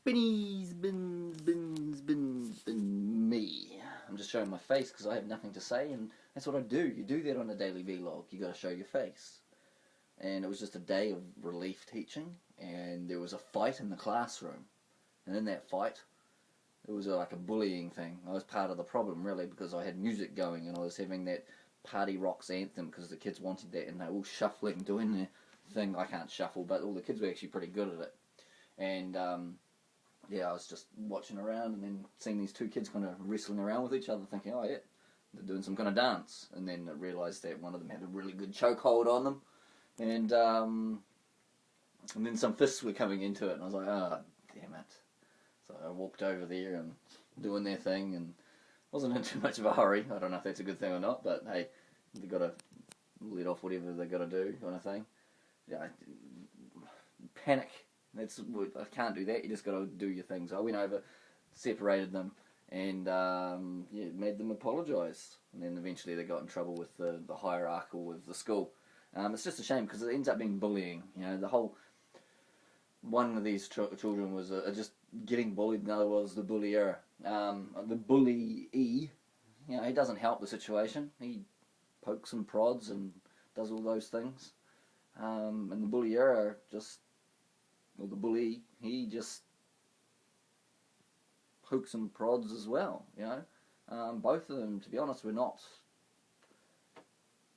Spinny, spin, me. I'm just showing my face because I have nothing to say, and that's what I do. You do that on a daily vlog. You got to show your face. And it was just a day of relief teaching, and there was a fight in the classroom. And in that fight, it was like a bullying thing. I was part of the problem, really, because I had music going, and I was having that Party Rocks anthem because the kids wanted that, and they were all shuffling, doing their thing. I can't shuffle, but all the kids were actually pretty good at it. And yeah, I was just watching around and then seeing these two kids kind of wrestling around with each other, thinking, oh yeah, they're doing some kind of dance. And then I realised that one of them had a really good chokehold on them, and then some fists were coming into it, and I was like, oh, damn it. So I walked over there and doing their thing, and wasn't in too much of a hurry. I don't know if that's a good thing or not, but hey, they got to let off whatever they got to do, kind of thing. Yeah, panic. I can't do that. You just got to do your things. I went over, separated them, and yeah, made them apologise. And then eventually they got in trouble with the hierarchical with the school. It's just a shame because it ends up being bullying. You know, the whole one of these children was just getting bullied. Another was the bullier. The bully, you know, he doesn't help the situation. He pokes and prods and does all those things. And the bullier just. Well, the bully, he just pokes and prods as well, you know. Both of them, to be honest, were not,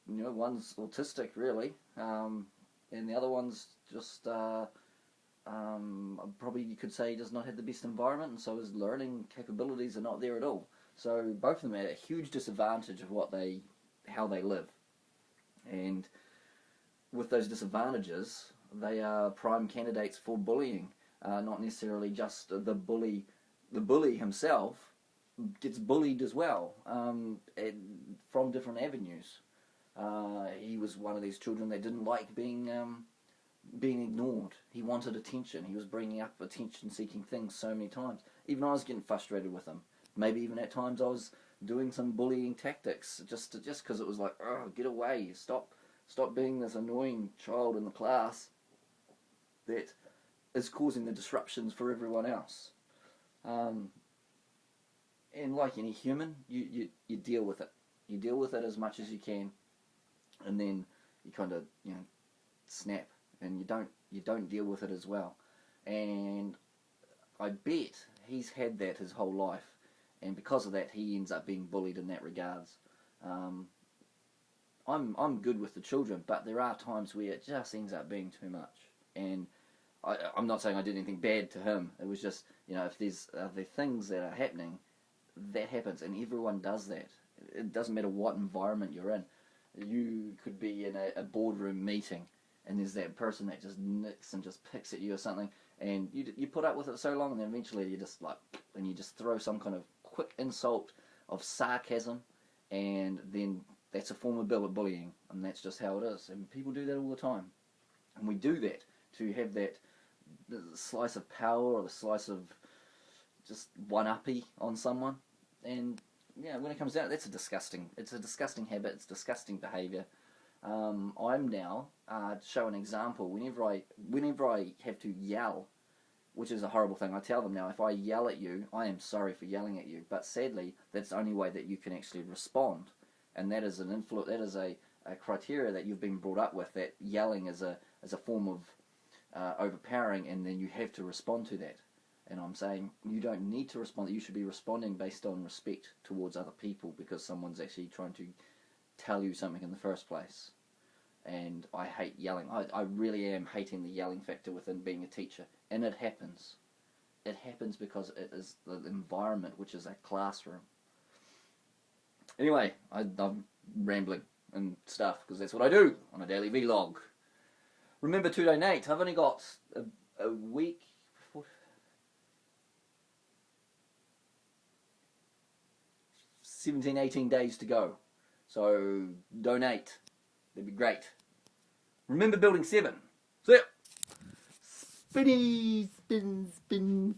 you know, one's autistic, really, and the other one's just, probably you could say he does not have the best environment, and so his learning capabilities are not there at all. So both of them are at a huge disadvantage of how they live. And with those disadvantages, they are prime candidates for bullying, not necessarily just the bully. The bully himself gets bullied as well, from different avenues. He was one of these children that didn't like being ignored. He wanted attention. He was bringing up attention-seeking things so many times. Even I was getting frustrated with him. Maybe even at times I was doing some bullying tactics just because it was like, oh, get away, stop being this annoying child in the class that is causing the disruptions for everyone else. And like any human, you deal with it. You deal with it as much as you can, and then you kind of, you know, snap, and you don't deal with it as well. And I bet he's had that his whole life, and because of that, he ends up being bullied in that regards. I'm good with the children, but there are times where it just ends up being too much. And I'm not saying I did anything bad to him. It was just, you know, if there's the things that are happening, that happens, and everyone does that. It doesn't matter what environment you're in. You could be in a boardroom meeting, and there's that person that just nicks and just picks at you or something, and you put up with it so long, and then eventually you just you just throw some kind of quick insult of sarcasm, and then that's a form of bullying, and that's just how it is. And people do that all the time, and we do that to have that slice of power or the slice of just one-uppy on someone. And yeah, when it comes down, it's a disgusting habit. It's disgusting behaviour. I'm now to show an example. Whenever I have to yell, which is a horrible thing, I tell them now, if I yell at you, I am sorry for yelling at you. But sadly, that's the only way that you can actually respond, and that is that is a criteria that you've been brought up with. That yelling is a form of overpowering, and then you have to respond to that. And I'm saying you don't need to respond. You should be responding based on respect towards other people, because someone's actually trying to tell you something in the first place. And I hate yelling. I really am hating the yelling factor within being a teacher. And it happens. It happens because it is the environment, which is a classroom. Anyway, I'm rambling and stuff, because that's what I do on a daily vlog. Remember to donate. I've only got a week, 17, 18 days to go. So donate. That'd be great. Remember Building 7. See ya. Spinny, spin, spin.